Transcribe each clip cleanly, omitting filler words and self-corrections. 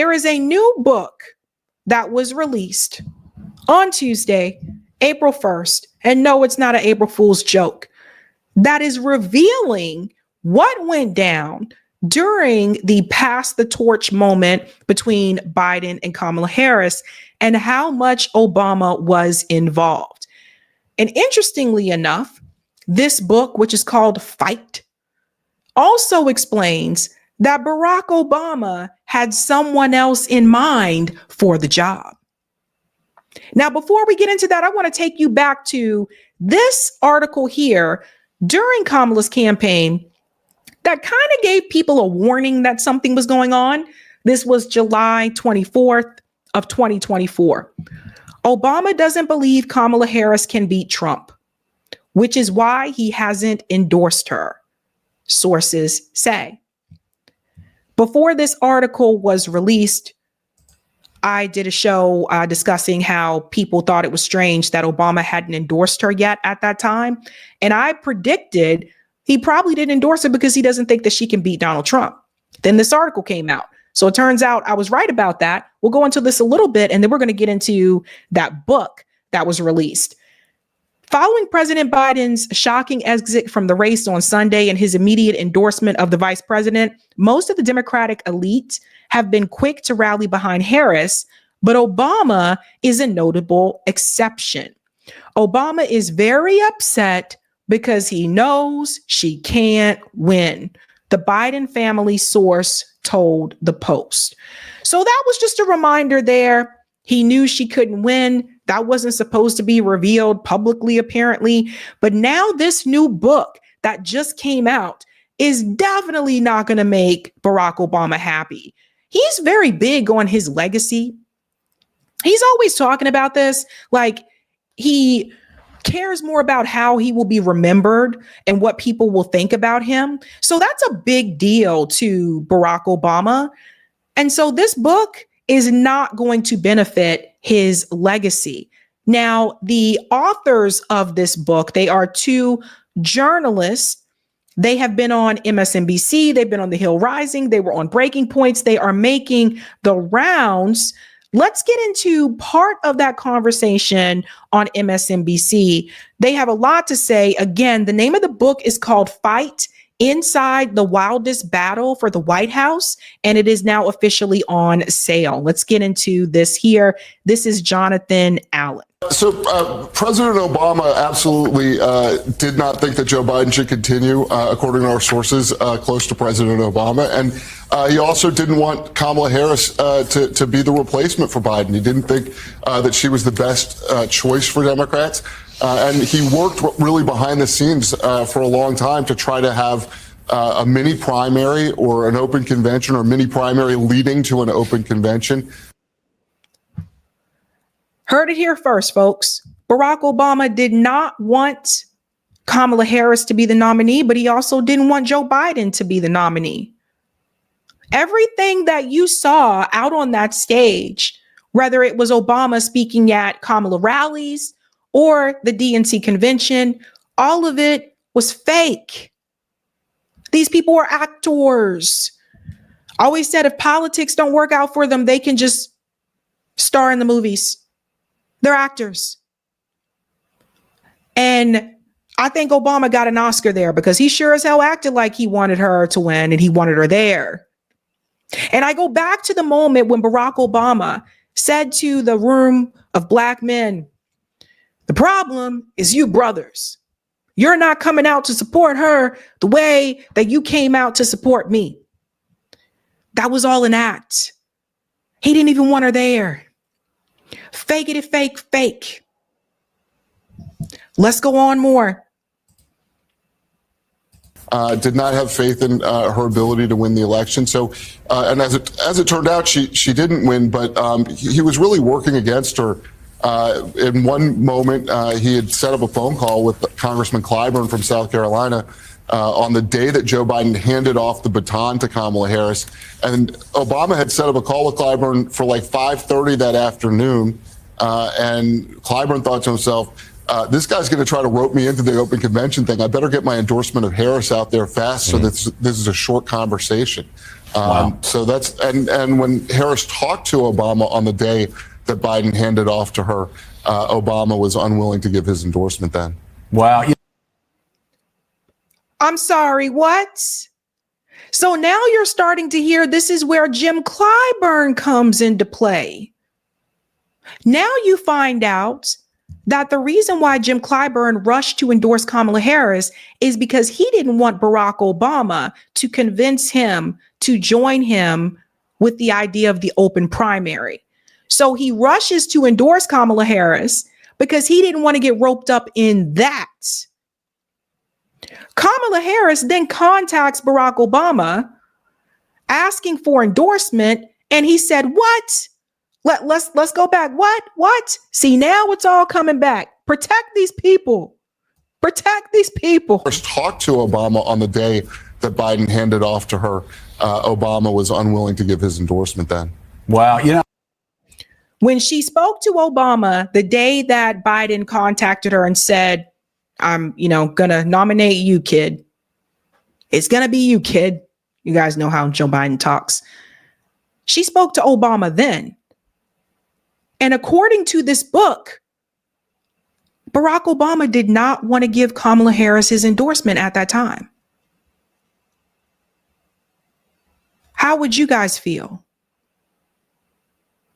There is a new book that was released on Tuesday, April 1st. And no, it's not an April Fool's joke. That is revealing what went down during the pass the torch moment between Biden and Kamala Harris and how much Obama was involved. And interestingly enough, this book, which is called Fight, also explains that Barack Obama had someone else in mind for the job. Now, before we get into that, I want to take you back to this article here during Kamala's campaign that kind of gave people a warning that something was going on. This was July 24th of 2024. Obama doesn't believe Kamala Harris can beat Trump, which is why he hasn't endorsed her, sources say. Before this article was released, I did a show discussing how people thought it was strange that Obama hadn't endorsed her yet at that time. And I predicted he probably didn't endorse her because he doesn't think that she can beat Donald Trump. Then this article came out. So it turns out I was right about that. We'll go into this a little bit, and then we're going to get into that book that was released. Following President Biden's shocking exit from the race on Sunday and his immediate endorsement of the vice president, most of the Democratic elite have been quick to rally behind Harris, but Obama is a notable exception. Obama is very upset because he knows she can't win, the Biden family source told the Post. So that was just a reminder there. He knew she couldn't win. That wasn't supposed to be revealed publicly, apparently. But now this new book that just came out is definitely not going to make Barack Obama happy. He's very big on his legacy. He's always talking about this. Like, he cares more about how he will be remembered and what people will think about him. So that's a big deal to Barack Obama. And so this book is not going to benefit his legacy. Now, the authors of this book, they are two journalists. They have been on MSNBC. They've been on The Hill Rising. They were on Breaking Points. They are making the rounds. Let's get into part of that conversation on MSNBC. They have a lot to say. Again, the name of the book is called Fight: Inside the Wildest Battle for the White House, and it is now officially on sale. Let's get into this here. This is Jonathan Allen. So President Obama absolutely did not think that Joe Biden should continue, according to our sources close to President Obama. And he also didn't want Kamala Harris to be the replacement for Biden. He didn't think that she was the best choice for Democrats. And he worked really behind the scenes for a long time to try to have a mini primary or an open convention, or mini primary leading to an open convention. Heard it here first, folks. Barack Obama did not want Kamala Harris to be the nominee, but he also didn't want Joe Biden to be the nominee. Everything that you saw out on that stage, whether it was Obama speaking at Kamala rallies or the DNC convention, all of it was fake. These people are actors. I always said if politics don't work out for them, they can just star in the movies. They're actors. And I think Obama got an Oscar there because he sure as hell acted like he wanted her to win and he wanted her there. And I go back to the moment when Barack Obama said to the room of black men, the problem is you brothers. You're not coming out to support her the way that you came out to support me. That was all an act. He didn't even want her there. Fake it, fake. Let's go on more. Did not have faith in her ability to win the election. So, and as it turned out, she didn't win, but he was really working against her. In one moment, he had set up a phone call with Congressman Clyburn from South Carolina on the day that Joe Biden handed off the baton to Kamala Harris. And Obama had set up a call with Clyburn for like 5:30 that afternoon. And Clyburn thought to himself, this guy's going to try to rope me into the open convention thing. I better get my endorsement of Harris out there fast so that this is a short conversation. Wow. So that's, and when Harris talked to Obama on the day that Biden handed off to her, Obama was unwilling to give his endorsement then. Wow. I'm sorry, what? So now you're starting to hear this is where Jim Clyburn comes into play. Now you find out that the reason why Jim Clyburn rushed to endorse Kamala Harris is because he didn't want Barack Obama to convince him to join him with the idea of the open primary. So he rushes to endorse Kamala Harris because he didn't want to get roped up in that. Kamala Harris then contacts Barack Obama asking for endorsement, and he said, "What? Let's go back. What? See, now it's all coming back. Protect these people. Protect these people." First talked to Obama on the day that Biden handed off to her. Obama was unwilling to give his endorsement then. Wow. You know, when she spoke to Obama the day that Biden contacted her and said, "I'm, gonna nominate you, kid. It's gonna be you, kid." You guys know how Joe Biden talks. She spoke to Obama then. And according to this book, Barack Obama did not want to give Kamala Harris his endorsement at that time. How would you guys feel?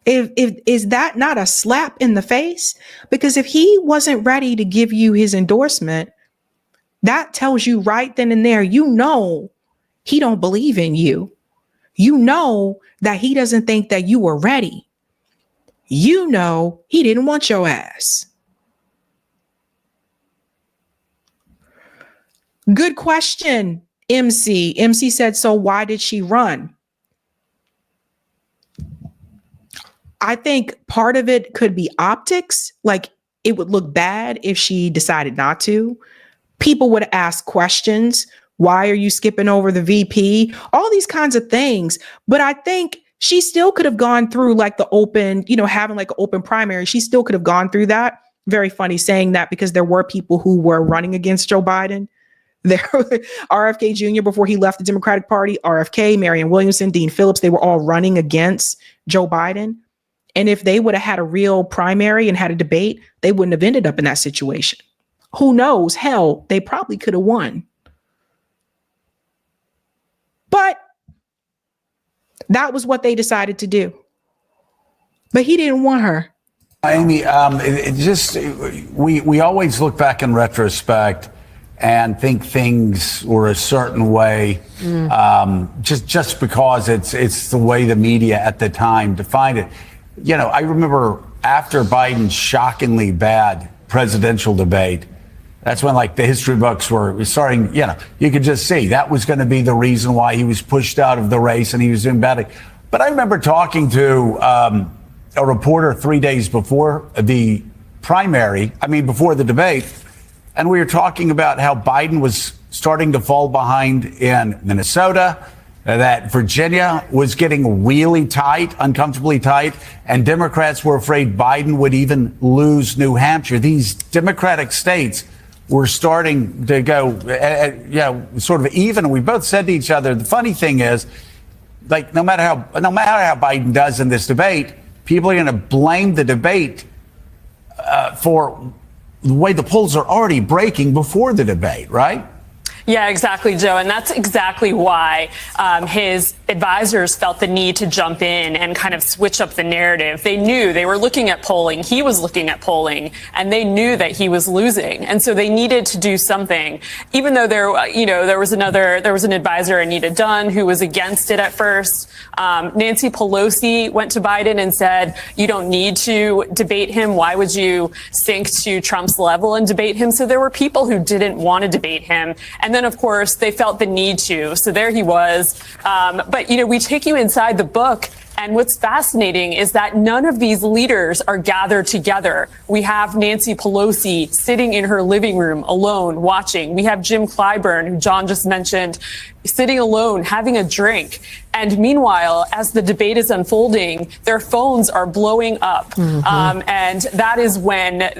Is that not a slap in the face? Because if he wasn't ready to give you his endorsement, that tells you right then and there, he don't believe in you. You know that he doesn't think that you were ready. You know he didn't want your ass. Good question, MC. MC said, so why did she run? I think part of it could be optics. Like, it would look bad if she decided not to. People would ask questions. Why are you skipping over the VP? All these kinds of things. But I think she still could have gone through like the open, having like an open primary. She still could have gone through that. Very funny saying that because there were people who were running against Joe Biden. There, RFK Jr. before he left the Democratic Party, RFK, Marianne Williamson, Dean Phillips, they were all running against Joe Biden. And if they would have had a real primary and had a debate, they wouldn't have ended up in that situation. Who knows? Hell, they probably could have won. But that was what they decided to do. But he didn't want her. Amy, we always look back in retrospect and think things were a certain way, just because it's the way the media at the time defined it. I remember after Biden's shockingly bad presidential debate, that's when like the history books were starting, you could just see that was going to be the reason why he was pushed out of the race and he was doing badly. But I remember talking to a reporter 3 days before the before the debate, and we were talking about how Biden was starting to fall behind in Minnesota, that Virginia was getting really tight, uncomfortably tight, and Democrats were afraid Biden would even lose New Hampshire. These Democratic states were starting to go, sort of even. We both said to each other, the funny thing is, like, no matter how Biden does in this debate, people are going to blame the debate for the way the polls are already breaking before the debate, right? Yeah, exactly, Joe. And that's exactly why his advisors felt the need to jump in and kind of switch up the narrative. They knew they were looking at polling. He was looking at polling, and they knew that he was losing. And so they needed to do something, even though there was an advisor, Anita Dunn, who was against it at first. Nancy Pelosi went to Biden and said, you don't need to debate him. Why would you sink to Trump's level and debate him? So there were people who didn't want to debate him. And then, of course, they felt the need to. So there he was. But, we take you inside the book. And what's fascinating is that none of these leaders are gathered together. We have Nancy Pelosi sitting in her living room alone watching. We have Jim Clyburn, who John just mentioned, sitting alone having a drink. And meanwhile, as the debate is unfolding, their phones are blowing up. Mm-hmm. And that is when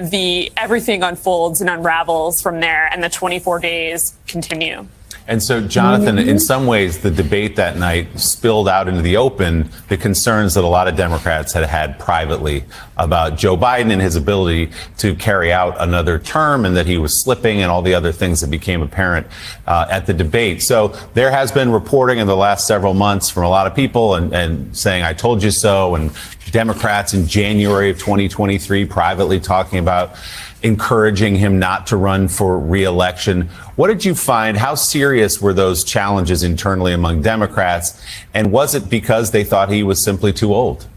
everything unfolds and unravels from there, and the 24 days continue. And so, Jonathan, in some ways, the debate that night spilled out into the open the concerns that a lot of Democrats had had privately about Joe Biden and his ability to carry out another term, and that he was slipping and all the other things that became apparent at the debate. So there has been reporting in the last several months from a lot of people and saying, I told you so, and Democrats in January of 2023 privately talking about encouraging him not to run for re-election. What did you find? How serious were those challenges internally among Democrats? And was it because they thought he was simply too old?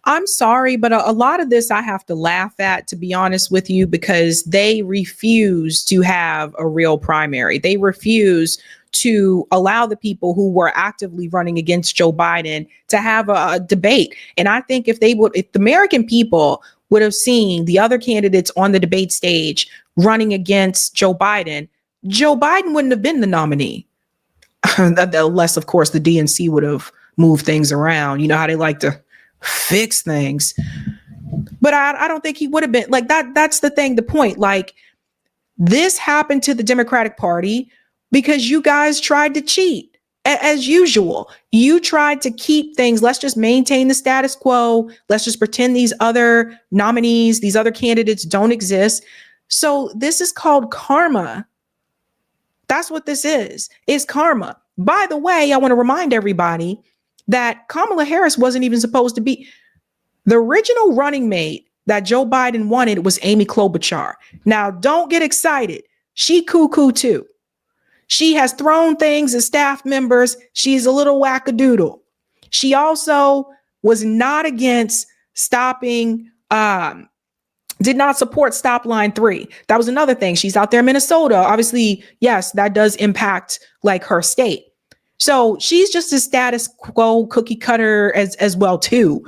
I'm sorry, but a lot of this I have to laugh at, to be honest with you, because they refuse to have a real primary. They refuse to allow the people who were actively running against Joe Biden to have a debate. And I think if the American people would have seen the other candidates on the debate stage running against Joe Biden wouldn't have been the nominee. Unless, of course, the DNC would have moved things around. You know how they like to fix things. But I don't think he would have been like that. That's the thing, the point. Like, this happened to the Democratic Party because you guys tried to cheat. As usual, you tried to keep things. Let's just maintain the status quo. Let's just pretend these other nominees, these other candidates don't exist. So this is called karma. That's what this is. It's karma. By the way, I want to remind everybody that Kamala Harris wasn't even supposed to be. The original running mate that Joe Biden wanted was Amy Klobuchar. Now, don't get excited. She cuckoo too. She has thrown things at staff members. She's a little wackadoodle. She also was not against stopping, did not support Stop Line 3. That was another thing. She's out there in Minnesota. Obviously, yes, that does impact like her state. So she's just a status quo cookie cutter as well too.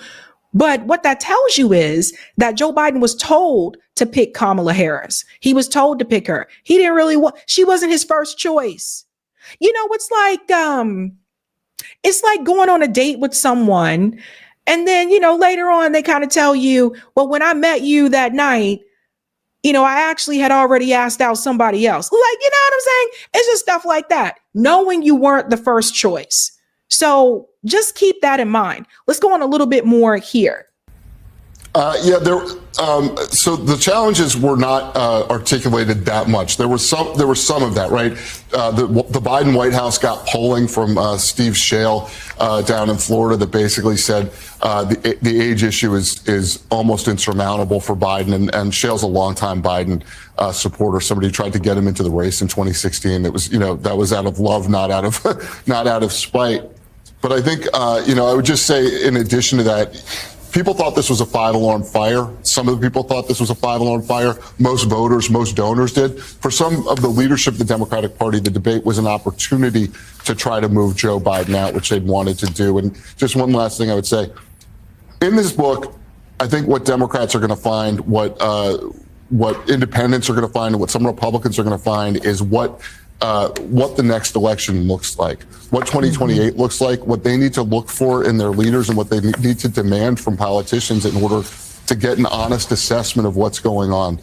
But what that tells you is that Joe Biden was told to pick Kamala Harris. He was told to pick her. He didn't really want, she wasn't his first choice. You know, it's like going on a date with someone and then, you know, later on they kind of tell you, well, when I met you that night, you know, I actually had already asked out somebody else. Like, you know what I'm saying? It's just stuff like that, knowing you weren't the first choice. So just keep that in mind. Let's go on a little bit more here. So the challenges were not articulated that much. There was some of that, right? The Biden White House got polling from Steve Shale down in Florida that basically said the age issue is almost insurmountable for Biden, and Shale's a longtime Biden supporter. Somebody tried to get him into the race in 2016. It was, you know, that was out of love, not out of spite. But I think, I would just say, in addition to that, people thought this was a 5-alarm fire. Some of the people thought this was a 5-alarm fire. Most voters, most donors did. For some of the leadership of the Democratic Party, the debate was an opportunity to try to move Joe Biden out, which they'd wanted to do. And just one last thing I would say. In this book, I think what Democrats are going to find, what independents are going to find, and what some Republicans are going to find is what the next election looks like, what 2028 looks like, what they need to look for in their leaders, and what they need to demand from politicians in order to get an honest assessment of what's going on.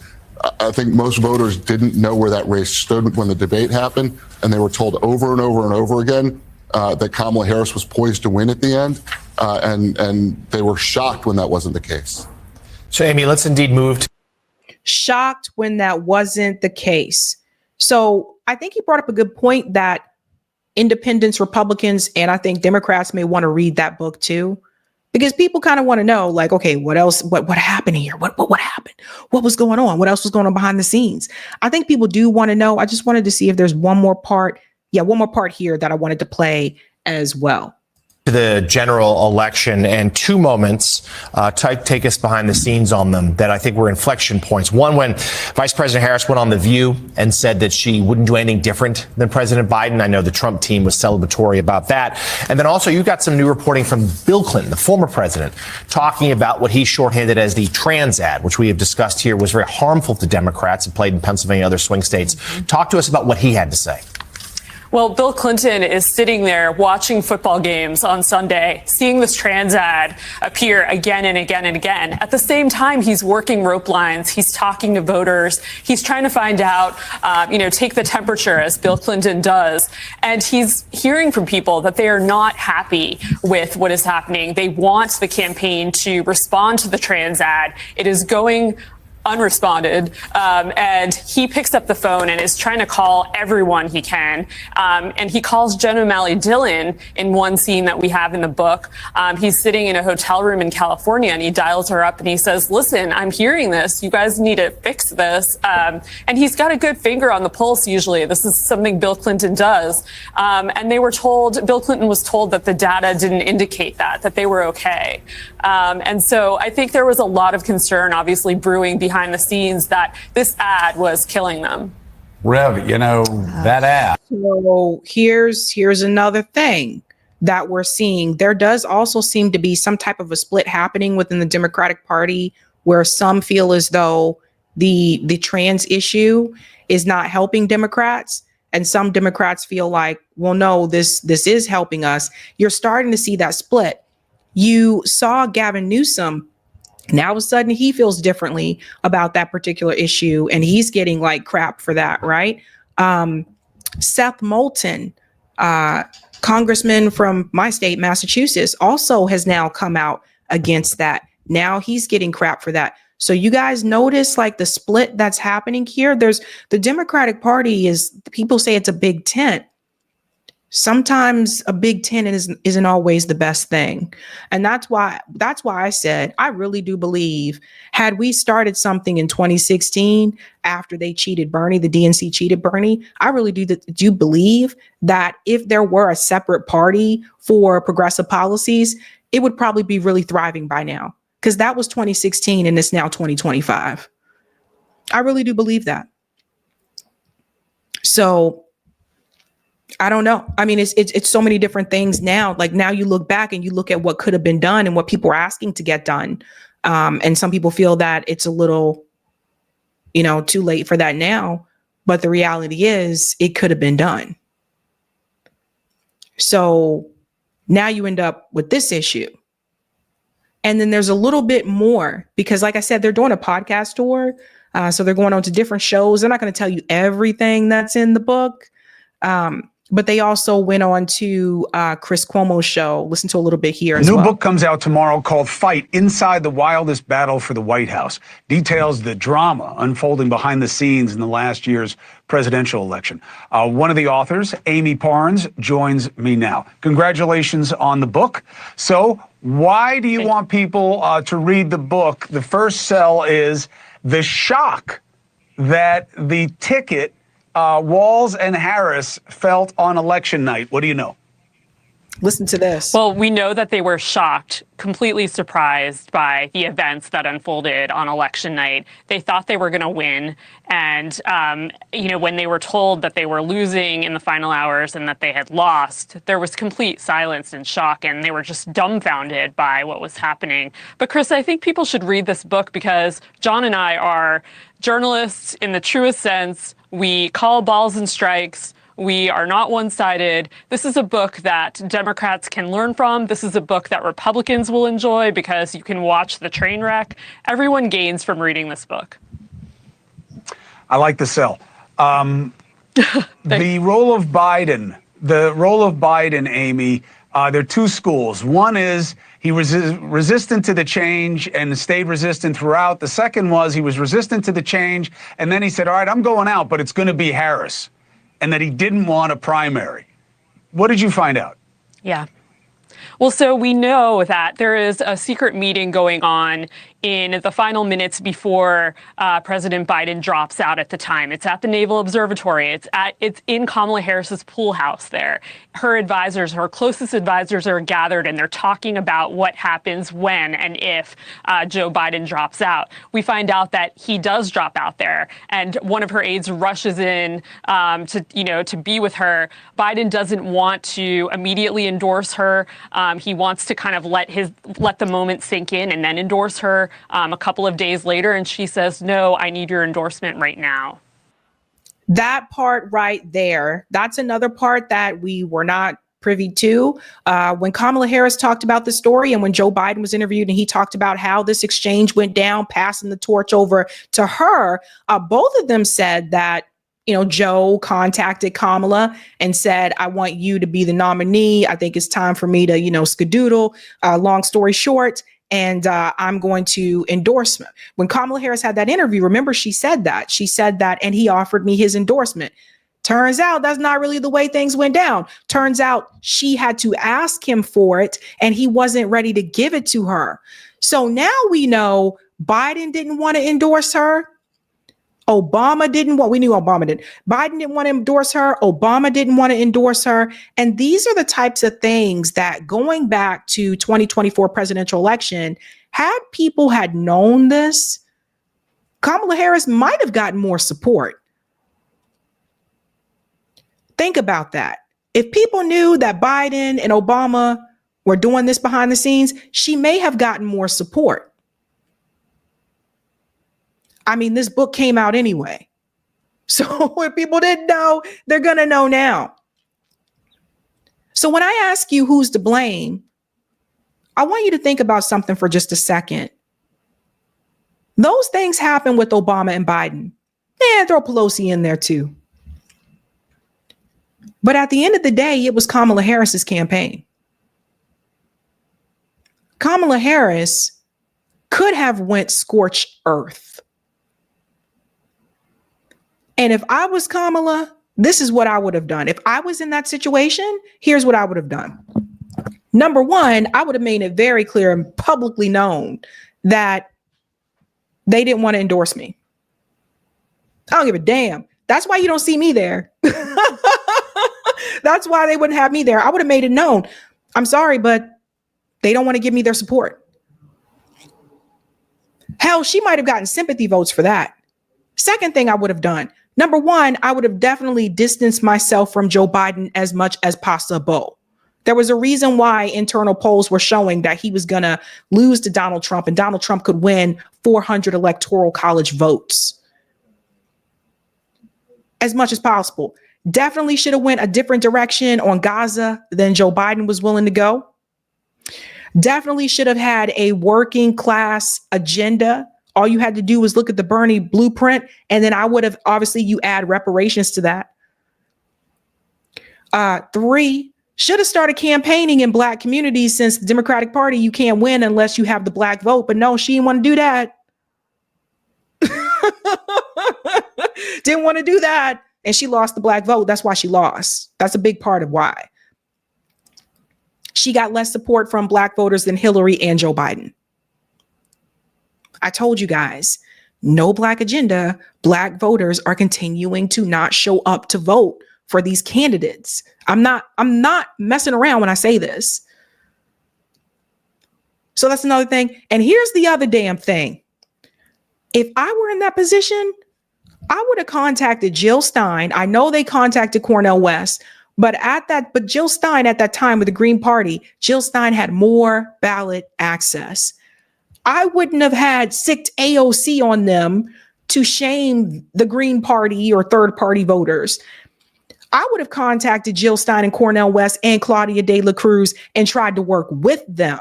I think most voters didn't know where that race stood when the debate happened, and they were told over and over and over again that Kamala Harris was poised to win at the end, and they were shocked when that wasn't the case. So, Amy, let's indeed move to shocked when that wasn't the case. So I think he brought up a good point that independents, Republicans, and I think Democrats may want to read that book too, because people kind of want to know, like, okay, what else? What happened here? What happened? What was going on? What else was going on behind the scenes? I think people do want to know. I just wanted to see if there's one more part here that I wanted to play as well. The general election, and two moments take us behind the scenes on them that I think were inflection points. One, when Vice President Harris went on The View and said that she wouldn't do anything different than President Biden. I know the Trump team was celebratory about that. And then also you got some new reporting from Bill Clinton, the former president, talking about what he shorthanded as the trans ad, which we have discussed here was very harmful to Democrats and played in Pennsylvania and other swing states. Talk to us about what he had to say. Well, Bill Clinton is sitting there watching football games on Sunday, seeing this trans ad appear again and again and again. At the same time, he's working rope lines. He's talking to voters. He's trying to find out, take the temperature, as Bill Clinton does. And he's hearing from people that they are not happy with what is happening. They want the campaign to respond to the trans ad. It is going unresponded, and he picks up the phone and is trying to call everyone he can, and he calls Jen O'Malley Dillon in one scene that we have in the book. He's sitting in a hotel room in California, and he dials her up and he says, listen, I'm hearing this, you guys need to fix this, and he's got a good finger on the pulse. Usually this is something Bill Clinton does, and Bill Clinton was told that the data didn't indicate that they were okay, and so I think there was a lot of concern obviously brewing behind the scenes that this ad was killing them. Rev, that ad. So here's another thing that we're seeing. There does also seem to be some type of a split happening within the Democratic Party, where some feel as though the trans issue is not helping Democrats, and some Democrats feel like, well, no, this is helping us. You're starting to see that split. You saw Gavin Newsom. Now, all of a sudden, he feels differently about that particular issue, and he's getting like crap for that, right? Seth Moulton, congressman from my state, Massachusetts, also has now come out against that. Now he's getting crap for that. So you guys notice like the split that's happening here. There's the Democratic Party people say it's a big tent. Sometimes a big tent isn't always the best thing. And that's why I said, I really do believe, had we started something in 2016 after they cheated Bernie, the DNC cheated Bernie, I really do believe that if there were a separate party for progressive policies, it would probably be really thriving by now, because that was 2016 and it's now 2025. I really do believe that. So I don't know. I mean, it's so many different things now. Like now you look back and you look at what could have been done and what people are asking to get done. And some people feel that it's a little, too late for that now. But the reality is it could have been done. So now you end up with this issue. And then there's a little bit more, because like I said, they're doing a podcast tour. So they're going on to different shows. They're not going to tell you everything that's in the book. But they also went on to Chris Cuomo's show. Listen to a little bit here as well. New book comes out tomorrow called Fight: Inside the Wildest Battle for the White House. Details the drama unfolding behind the scenes in the last year's presidential election. One of the authors, Amy Parnes, joins me now. Congratulations on the book. So why do you want people to read the book? The first sell is the shock that the ticket Walz and Harris felt on election night. What do you know? Listen to this. Well, we know that they were shocked, completely surprised by the events that unfolded on election night. They thought they were going to win. And, when they were told that they were losing in the final hours and that they had lost, there was complete silence and shock, and they were just dumbfounded by what was happening. But Chris, I think people should read this book because John and I are journalists in the truest sense. We call balls and strikes. We are not one-sided. This is a book that Democrats can learn from. This is a book that Republicans will enjoy because you can watch the train wreck. Everyone gains from reading this book. I like the sell. The role of Biden, Amy, there are two schools. One is he was resistant to the change and stayed resistant throughout. The second was he was resistant to the change, and then he said, all right, I'm going out, but it's going to be Harris, and that he didn't want a primary. What did you find out? Yeah. Well, so we know that there is a secret meeting going on in the final minutes before President Biden drops out at the time. It's at the Naval Observatory. It's in Kamala Harris's pool house there. Her advisors, her closest advisors are gathered, and they're talking about what happens when and if Joe Biden drops out. We find out that he does drop out there, and one of her aides rushes in to be with her. Biden doesn't want to immediately endorse her. He wants to kind of let the moment sink in and then endorse her a couple of days later. And she says, no, I need your endorsement right now. That part right there, that's another part that we were not privy to. When Kamala Harris talked about the story and when Joe Biden was interviewed and he talked about how this exchange went down, passing the torch over to her, both of them said that, Joe contacted Kamala and said, I want you to be the nominee. I think it's time for me to, skedoodle. Long story short, and I'm going to endorse him. When Kamala Harris had that interview, remember, she said that, and he offered me his endorsement. Turns out that's not really the way things went down. Turns out she had to ask him for it, and he wasn't ready to give it to her. So now we know Biden didn't want to endorse her. Obama didn't want, we knew Obama did. Biden didn't want to endorse her. Obama didn't want to endorse her. And these are the types of things that, going back to 2024 presidential election, had people had known this, Kamala Harris might have gotten more support. Think about that. If people knew that Biden and Obama were doing this behind the scenes, she may have gotten more support. I mean, this book came out anyway. So if people didn't know, they're going to know now. So when I ask you who's to blame, I want you to think about something for just a second. Those things happen with Obama and Biden. And throw Pelosi in there too. But at the end of the day, it was Kamala Harris's campaign. Kamala Harris could have went scorched earth. And if I was Kamala, this is what I would have done. If I was in that situation, here's what I would have done. Number one, I would have made it very clear and publicly known that they didn't want to endorse me. I don't give a damn. That's why you don't see me there. That's why they wouldn't have me there. I would have made it known. I'm sorry, but they don't want to give me their support. Hell, she might have gotten sympathy votes for that. Second thing I would have done. Number one, I would have definitely distanced myself from Joe Biden as much as possible. There was a reason why internal polls were showing that he was going to lose to Donald Trump and Donald Trump could win 400 electoral college votes. As much as possible. Definitely should have went a different direction on Gaza than Joe Biden was willing to go. Definitely should have had a working class agenda. All you had to do was look at the Bernie blueprint, and then I would have, obviously, you add reparations to that. 3, should have started campaigning in Black communities, since the Democratic Party, you can't win unless you have the Black vote. But no, she didn't want to do that. Didn't want to do that. And she lost the Black vote. That's why she lost. That's a big part of why. She got less support from Black voters than Hillary and Joe Biden. I told you guys, no Black agenda. Black voters are continuing to not show up to vote for these candidates. I'm not messing around when I say this. So that's another thing. And here's the other damn thing. If I were in that position, I would have contacted Jill Stein. I know they contacted Cornel West, but Jill Stein at that time with the Green Party, Jill Stein had more ballot access. I wouldn't have had sicked AOC on them to shame the Green Party or third party voters. I would have contacted Jill Stein and Cornel West and Claudia De La Cruz and tried to work with them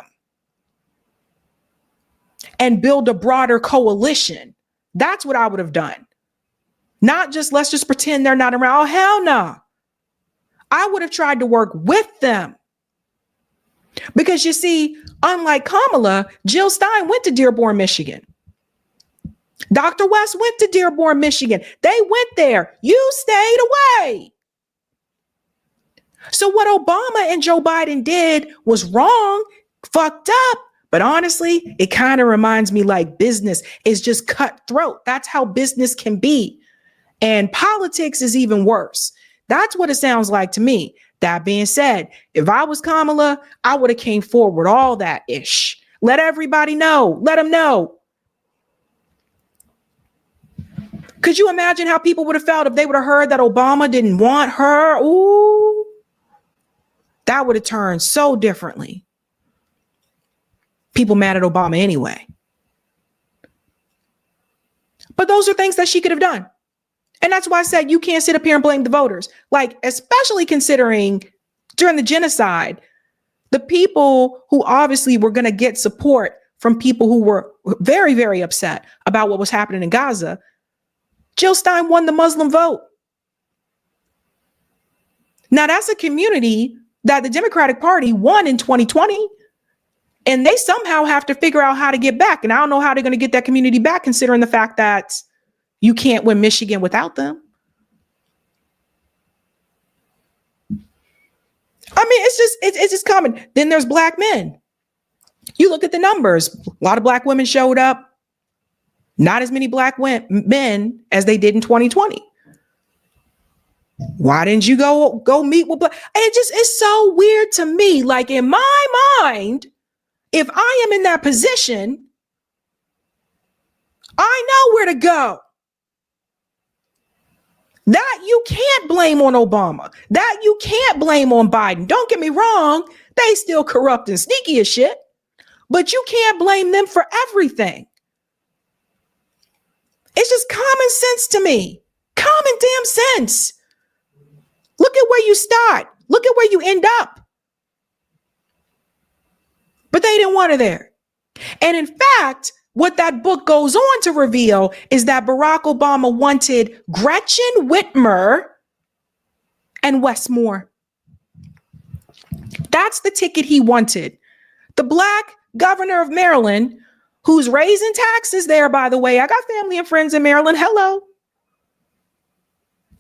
and build a broader coalition. That's what I would have done. Not just, let's just pretend they're not around. Oh, hell no. I would have tried to work with them. Because you see, unlike Kamala, Jill Stein went to Dearborn, Michigan. Dr. West went to Dearborn, Michigan. They went there. You stayed away. So what Obama and Joe Biden did was wrong, fucked up. But honestly, it kind of reminds me like business is just cutthroat. That's how business can be. And politics is even worse. That's what it sounds like to me. That being said, if I was Kamala, I would have came forward all that ish. Let everybody know. Let them know. Could you imagine how people would have felt if they would have heard that Obama didn't want her? Ooh, that would have turned so differently. People mad at Obama anyway. But those are things that she could have done. And that's why I said you can't sit up here and blame the voters. Like, especially considering during the genocide, the people who obviously were going to get support from people who were very, very upset about what was happening in Gaza, Jill Stein won the Muslim vote. Now, that's a community that the Democratic Party won in 2020, and they somehow have to figure out how to get back. And I don't know how they're going to get that community back, considering the fact that you can't win Michigan without them. I mean, it's just common. Then there's black men. You look at the numbers. A lot of black women showed up. Not as many black men as they did in 2020. Why didn't you go meet with black? It's so weird to me. Like, in my mind, if I am in that position, I know where to go. That you can't blame on Obama. That you can't blame on Biden. Don't get me wrong. They still corrupt and sneaky as shit. But you can't blame them for everything. It's just common sense to me. Common damn sense. Look at where you start. Look at where you end up. But they didn't want her there. And in fact, what that book goes on to reveal is that Barack Obama wanted Gretchen Whitmer and Wes Moore. That's the ticket he wanted. The black governor of Maryland, who's raising taxes there, by the way. I got family and friends in Maryland. Hello.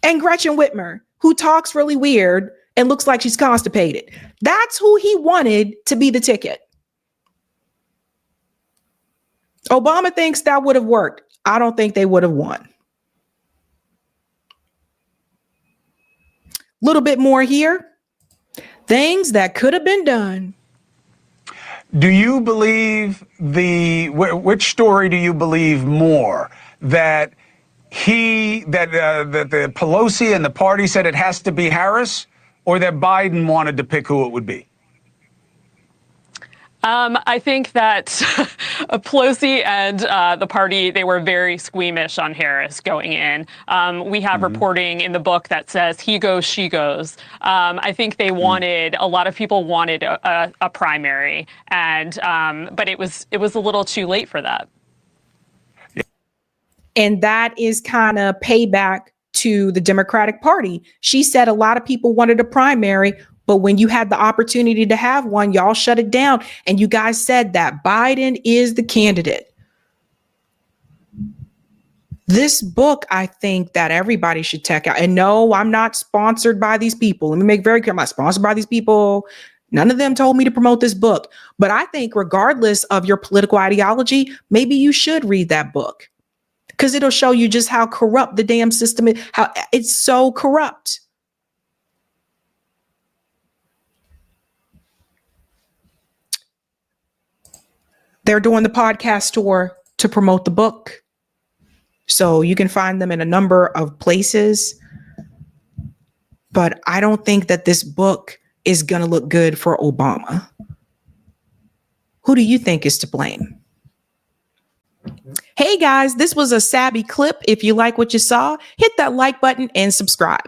And Gretchen Whitmer, who talks really weird and looks like she's constipated. That's who he wanted to be the ticket. Obama thinks that would have worked. I don't think they would have won. Little bit more here. Things that could have been done. Do you believe which story do you believe more? That the Pelosi and the party said it has to be Harris, or that Biden wanted to pick who it would be? I think that Pelosi and the party, they were very squeamish on Harris going in. We have reporting in the book that says he goes, she goes. I think they wanted, a lot of people wanted a primary, and but it was a little too late for that. And that is kind of payback to the Democratic Party. She said a lot of people wanted a primary, but when you had the opportunity to have one, y'all shut it down. And you guys said that Biden is the candidate. This book, I think that everybody should check out. And no, I'm not sponsored by these people. Let me make very clear, I'm not sponsored by these people. None of them told me to promote this book. But I think regardless of your political ideology, maybe you should read that book, because it'll show you just how corrupt the damn system is, how it's so corrupt. They're doing the podcast tour to promote the book. So you can find them in a number of places. But I don't think that this book is going to look good for Obama. Who do you think is to blame? Hey guys, this was a Sabby clip. If you like what you saw, hit that like button and subscribe.